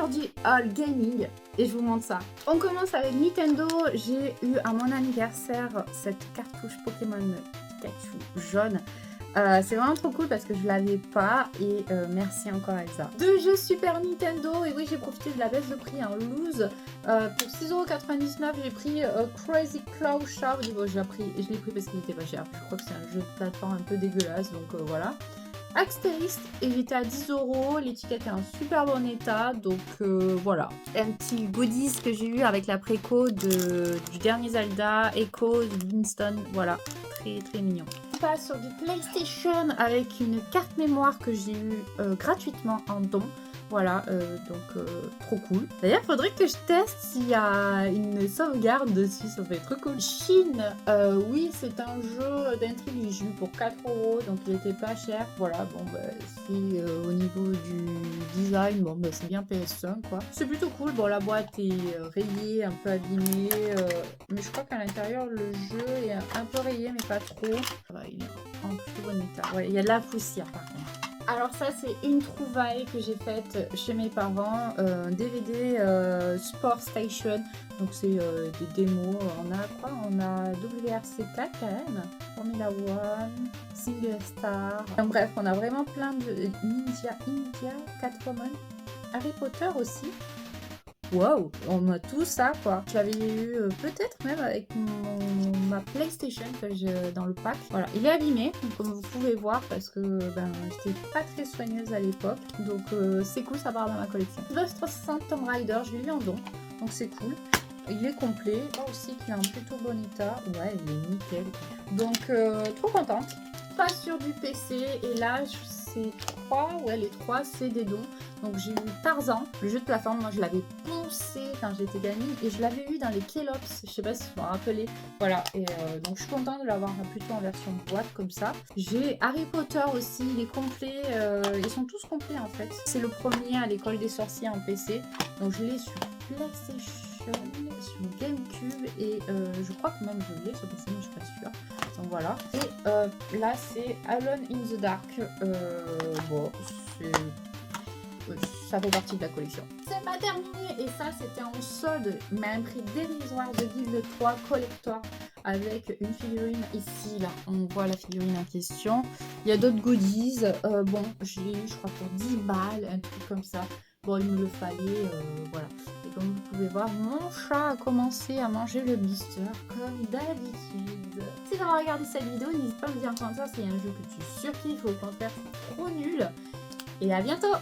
sur du all gaming et je vous montre ça. On commence avec Nintendo. J'ai eu à mon anniversaire cette cartouche Pokémon Pikachu jaune. C'est vraiment trop cool parce que je l'avais pas et merci encore Elsa. Deux jeux Super Nintendo et oui j'ai profité de la baisse de prix en loose. Pour 6,99 € j'ai pris Crazy Claw Shout. Bon, je l'ai pris parce qu'il était pas cher. Je crois que c'est un jeu de plateforme un peu dégueulasse donc voilà. Axterix et il était à 10 €, l'étiquette est en super bon état donc voilà. Un petit goodies que j'ai eu avec la préco du dernier Zelda, Echo, Winston, voilà, très très mignon. On passe sur du PlayStation avec une carte mémoire que j'ai eu gratuitement en don. Voilà, donc trop cool. D'ailleurs, faudrait que je teste s'il y a une sauvegarde dessus, ça serait trop cool. Chine, oui, c'est un jeu d'intrigue, j'ai eu pour 4 €, donc il était pas cher. Voilà, bon, bah, si au niveau du design, bon, bah, c'est bien PS5, quoi. C'est plutôt cool. Bon, la boîte est rayée, un peu abîmée, mais je crois qu'à l'intérieur, le jeu est un peu rayé, mais pas trop. Ouais, il est en plus bon état. Ouais, il y a de la poussière, par contre. Alors ça c'est une trouvaille que j'ai faite chez mes parents, DVD Sport Station, donc c'est des démos, on a quoi? On a WRC4 quand même, Formula One, Single Star, donc, bref on a vraiment plein de Ninja, Catwoman, Harry Potter aussi. Wow, on a tout ça quoi. Je l'avais eu peut-être même avec ma PlayStation que j'ai dans le pack. Voilà, il est abîmé comme vous pouvez voir parce que ben j'étais pas très soigneuse à l'époque. Donc c'est cool, ça part dans ma collection. Xbox 360 Tomb Raider, je l'ai eu en don, donc c'est cool. Il est complet, là aussi qu'il est en plutôt bon état. Ouais, il est nickel. Donc trop contente. Pas sur du PC et là c'est 3, ouais les 3 c'est des dons. Donc j'ai eu Tarzan, le jeu de plateforme, moi je l'avais poncé quand j'étais gamine et je l'avais eu dans les Kellops, je sais pas si vous vous rappelez. Voilà, et donc je suis contente de l'avoir plutôt en version boîte comme ça. J'ai Harry Potter aussi, il est complet, ils sont tous complets en fait. C'est le premier à l'école des sorciers en PC, donc je l'ai sur PlayStation, sur GameCube et je crois que même je l'ai sur PC mais je suis pas sûre. Donc voilà, et là c'est Alone in the Dark, bon ça fait partie de la collection. C'est pas terminé et ça c'était en solde mais à un prix dérisoire de Guild 3 Collector avec une figurine ici là, on voit la figurine en question. Il y a d'autres goodies, bon je l'ai eu je crois pour 10 balles, un truc comme ça. Bon il me le fallait, voilà. Et comme vous pouvez voir, mon chat a commencé à manger le blister comme d'habitude. Si vous avez regardé cette vidéo, n'hésitez pas à me dire en commentaire s'il y a un jeu que tu surkiffes ou au contraire c'est trop nul. Et à bientôt!